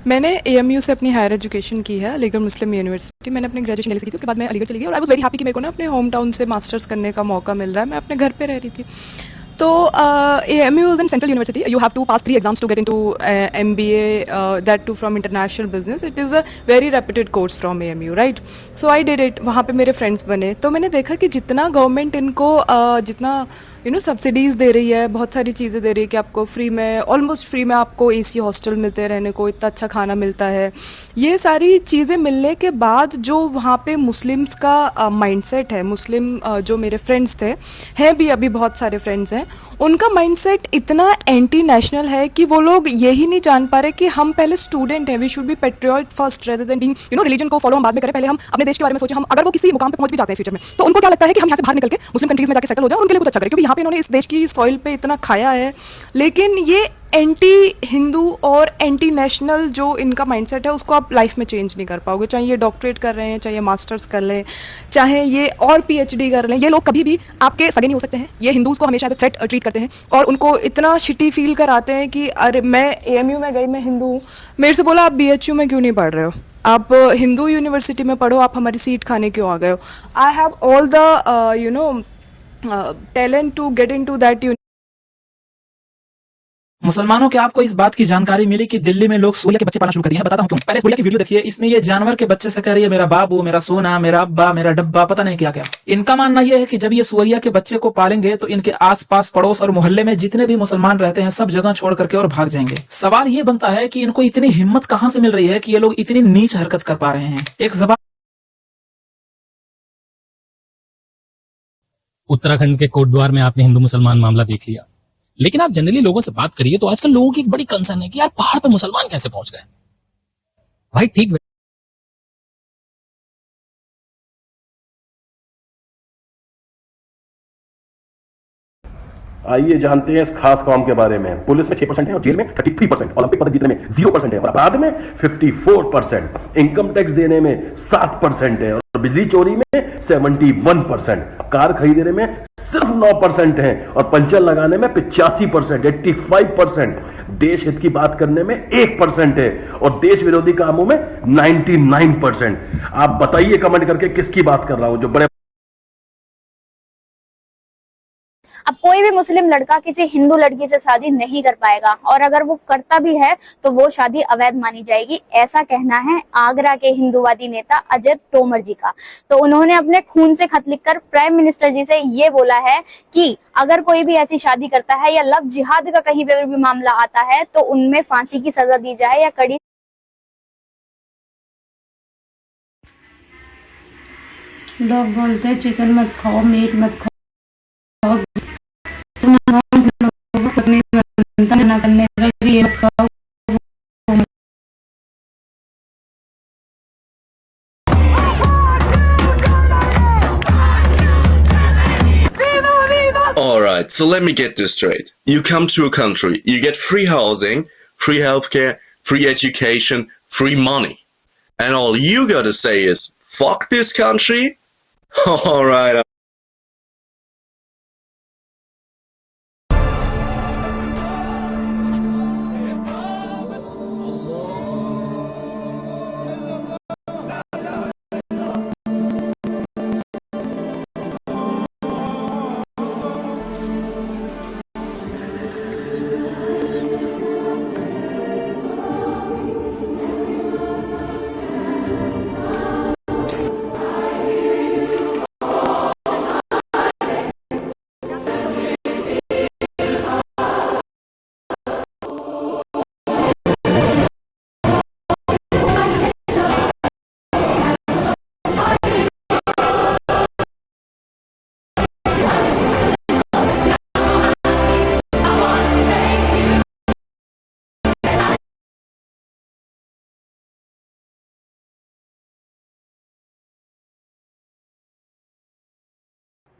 मैंने एएमयू से अपनी हायर एजुकेशन की है, अलीगढ़ मुस्लिम यूनिवर्सिटी। मैंने अपनी ग्रेजुएशन दिल्ली से की थी, उसके बाद मैं अलीगढ़ चली गई और आई वाज़ वेरी हैप्पी कि मेरे को ना अपने होम टाउन से मास्टर्स करने का मौका मिल रहा है। मैं अपने घर पे रह रही थी। तो AMU is an central university. You have to pass 3 exams to get into MBA, that too from international business. It is a very reputed course from AMU, right? So I did it. वहाँ पे मेरे friends बने। तो मैंने देखा कि जितना government इनको जितना सब्सिडीज़ दे रही है, बहुत सारी चीज़ें दे रही है कि आपको फ्री में, ऑलमोस्ट फ्री में आपको एसी हॉस्टल मिलते हैं रहने को, इतना अच्छा खाना मिलता है। ये सारी चीज़ें मिलने के बाद जो वहाँ पे मुस्लिम्स का माइंडसेट है, मुस्लिम जो मेरे फ्रेंड्स थे, हैं भी अभी बहुत सारे फ्रेंड्स हैं, उनका माइंडसेट इतना एंटी नेशनल है कि वो लोग यही नहीं जान पा रहे कि हम पहले स्टूडेंट हैं, we should be patriot first rather than being religion को फॉलो हम बाद में करें। पहले हम अपने देश के बारे में सोचें। हम अगर वो किसी मुकाम पे पहुंच भी जाते हैं फ्यूचर में, तो उनको क्या लगता है कि हम यहाँ से बाहर निकल के मुस्लिम कंट्रीज में जाके सेटल हो जाए और उनके लिए कुछ अच्छा करें, क्योंकि यहाँ पे इन्होंने इस देश की सॉइल पे इतना खाया है। लेकिन ये एंटी हिंदू और एंटी नेशनल जो इनका माइंडसेट है, उसको आप लाइफ में चेंज नहीं कर पाओगे। चाहे ये डॉक्टरेट कर रहे हैं, चाहे ये मास्टर्स कर लें, चाहे ये और पीएचडी कर लें, ये लोग कभी भी आपके सगे नहीं हो सकते हैं। ये हिंदूज़ को हमेशा एज ए थ्रेट ट्रीट करते हैं और उनको इतना शिटी फील कराते हैं कि अरे मैं एएमयू में गई, मैं हिंदू हूँ। मेरे से बोला आप बीएचयू में क्यों नहीं पढ़ रहे हो, आप हिंदू यूनिवर्सिटी में पढ़ो, आप हमारी सीट खाने क्यों आ गए हो? I have all the talent to get into that. मुसलमानों के आपको इस बात की जानकारी मिली कि दिल्ली में लोग सूर्य के बच्चे पालना शुरू कर दिए हैं। बताता हूँ क्यों। पहले सूर्य की वीडियो देखिए। इसमें ये जानवर के बच्चे से कह रही है मेरा बाबू, मेरा सोना, मेरा अब्बा, मेरा डब्बा, पता नहीं क्या क्या। इनका मानना यह है कि जब ये सूर्य के बच्चे को पालेंगे तो इनके आसपास पड़ोस और मोहल्ले में जितने भी मुसलमान रहते हैं सब जगह छोड़ करके और भाग जाएंगे। सवाल ये बनता है कि इनको इतनी हिम्मत कहाँ से मिल रही है कि ये लोग इतनी नीच हरकत कर पा रहे हैं। एक जबान उत्तराखंड के कोटद्वार में आपने हिंदू मुसलमान मामला देख लिया, लेकिन आप जनरली लोगों से बात करिए तो आजकल लोगों की एक बड़ी कंसर्न है कि यार पहाड़ पे मुसलमान कैसे पहुंच गए। भाई ठीक आइए जानते हैं इस खास कौम के बारे में। पुलिस में 6% है और जेल में 33%, ओलंपिक पदक जीतने में 0% है और अपराध में 54%, इनकम टैक्स देने में 7% है और बिजली चोरी में 71%, कार खरीदने में सिर्फ 9% है और पंचर लगाने में 85%, 85%, देश हित की बात करने में 1% है और देश विरोधी कामों में 99%। आप बताइए कमेंट करके किसकी बात कर रहा हूं, जो बड़े। अब कोई भी मुस्लिम लड़का किसी हिंदू लड़की से शादी नहीं कर पाएगा और अगर वो करता भी है तो वो शादी अवैध मानी जाएगी, ऐसा कहना है आगरा के हिंदूवादी नेता अजय तोमर जी का। तो उन्होंने अपने खून से खत लिखकर प्राइम मिनिस्टर जी से ये बोला है कि अगर कोई भी ऐसी शादी करता है या लव जिहाद का कहीं पर भी मामला आता है तो उनमें फांसी की सजा दी जाए या कड़ी। लोग बोलते हैं चिकन मत खाओ, मीट मत खाओ, ना करने का ये मत खाओ। Alright, so let me get this straight. You come to a country, you get free housing, free healthcare, free education, free money. And all you gotta say is, fuck this country? Alright.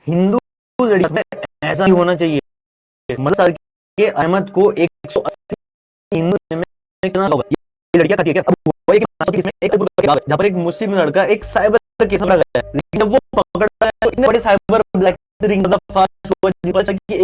Hindu लड़की में ऐसा ही होना चाहिए। मतलब sir के अहमद को 180 हिंदू में कितना होगा? ये लड़कियां खाती है क्या? अब हुआ कि इसमें एक जहां पर एक मुस्लिम लड़का एक साइबर केस में लगा है, लेकिन जब वो पकड़ा है तो इतने बड़े साइबर ब्लैक रिंग मतलब फास्ट हुआ कि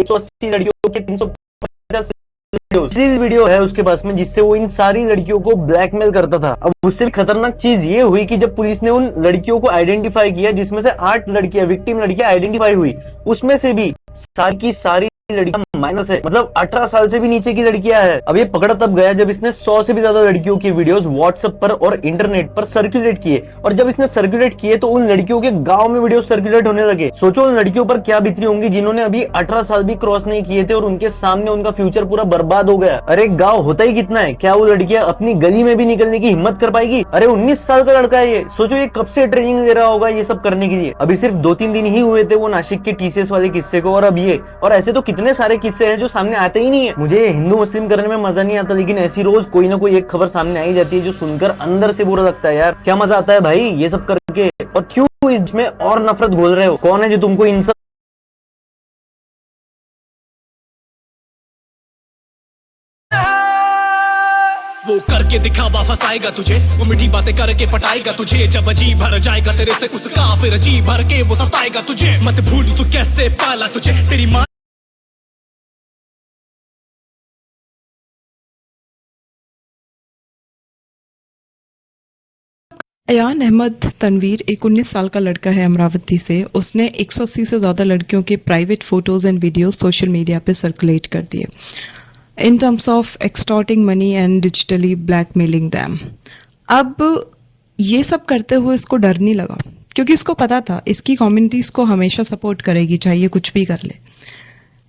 180 लड़कियों के 350 वीडियोस अश्लील वीडियो है उसके पास में जिससे वो इन सारी लड़कियों को ब्लैकमेल करता था। अब उससे भी खतरनाक चीज ये हुई कि जब पुलिस ने उन लड़कियों को आइडेंटिफाई किया, जिसमें से 8 लड़कियां विक्टिम लड़कियां आइडेंटिफाई हुई, उसमें से भी सारी की सारी लड़कियां माइनस है, मतलब 18 साल से भी नीचे की लड़कियां हैं। अब ये पकड़ा तब गया जब इसने 100 से भी ज्यादा लड़कियों की वीडियोस व्हाट्सएप पर और इंटरनेट पर सर्कुलेट किए, और जब इसने सर्कुलेट किए तो उन लड़कियों के गांव में वीडियो सर्कुलेट होने लगे। सोचो उन लड़कियों पर क्या बीती होंगी जिन्होंने अभी 18 साल भी क्रॉस नहीं किए थे और उनके सामने उनका फ्यूचर पूरा बर्बाद हो गया। अरे गाँव होता ही कितना है, क्या वो लड़कियां अपनी गली में भी निकलने की हिम्मत कर पाएगी? अरे 19 साल का लड़का है ये, सोचो ये कब से ट्रेनिंग दे रहा होगा ये सब करने के लिए। अभी सिर्फ 2-3 दिन ही हुए थे वो नासिक के टीसीएस वाले किस्से को, और अब ये, और ऐसे तो कितने सारे किस्से हैं जो सामने आते ही नहीं है। मुझे हिंदू मुस्लिम करने में मजा नहीं आता, लेकिन ऐसी रोज कोई ना कोई एक खबर सामने आई जाती है जो सुनकर अंदर से बुरा लगता है। यार क्या मजा आता है भाई ये सब करके, और क्यों इसमें और नफरत घोल रहे हो? कौन है जो तुमको इन सब वो करके दिखावा फंसाएगा तुझे, वो मीठी बातें करके पटाएगा तुझे। जब अजीब भर जाएगा तेरे से उसका, फिर अजीब भर के वो सताएगा तुझे। मत भूल तू कैसे पाला तुझे तेरी माँ। अयान अहमद तनवीर एक 19 साल का लड़का है अमरावती से। उसने 180 से ज़्यादा लड़कियों के private photos and videos social media पे सर्कुलेट कर दिए in terms of extorting money and digitally blackmailing them. अब ये सब करते हुए इसको डर नहीं लगा, क्योंकि इसको पता था इसकी कम्युनिटी इसको हमेशा सपोर्ट करेगी चाहे ये कुछ भी कर ले।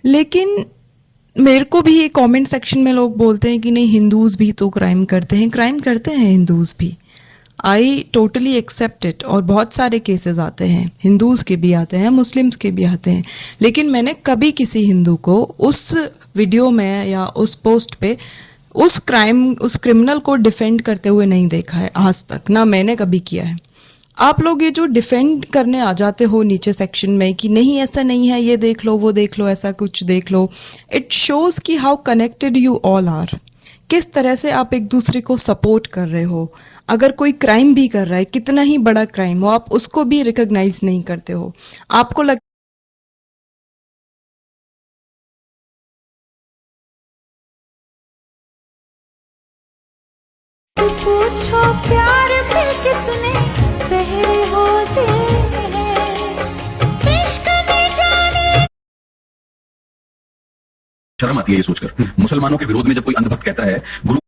लेकिन मेरे को भी ये कमेंट सेक्शन में लोग बोलते हैं कि नहीं हिंदूज़ भी तो क्राइम करते हैं हिंदूज़ भी। आई टोटली एक्सेप्ट इट, और बहुत सारे केसेस आते हैं, हिंदूज़ के भी आते हैं, मुस्लिम्स के भी आते हैं, लेकिन मैंने कभी किसी हिंदू को उस वीडियो में या उस पोस्ट पे उस क्रिमिनल को डिफेंड करते हुए नहीं देखा है आज तक, ना मैंने कभी किया है। आप लोग ये जो डिफेंड करने आ जाते हो नीचे सेक्शन में कि नहीं ऐसा नहीं है, ये देख लो वो देख लो ऐसा कुछ देख लो, इट शोज़ कि how connected you all are, किस तरह से आप एक दूसरे को सपोर्ट कर रहे हो। अगर कोई क्राइम भी कर रहा है, कितना ही बड़ा क्राइम हो, आप उसको भी रिकॉग्नाइज नहीं करते हो। आपको पूछो प्यार पे कितने पहले होते हैं, इश्क में जाने। शर्म आती है ये सोचकर मुसलमानों के विरोध में जब कोई अंधभक्त कहता है गुरु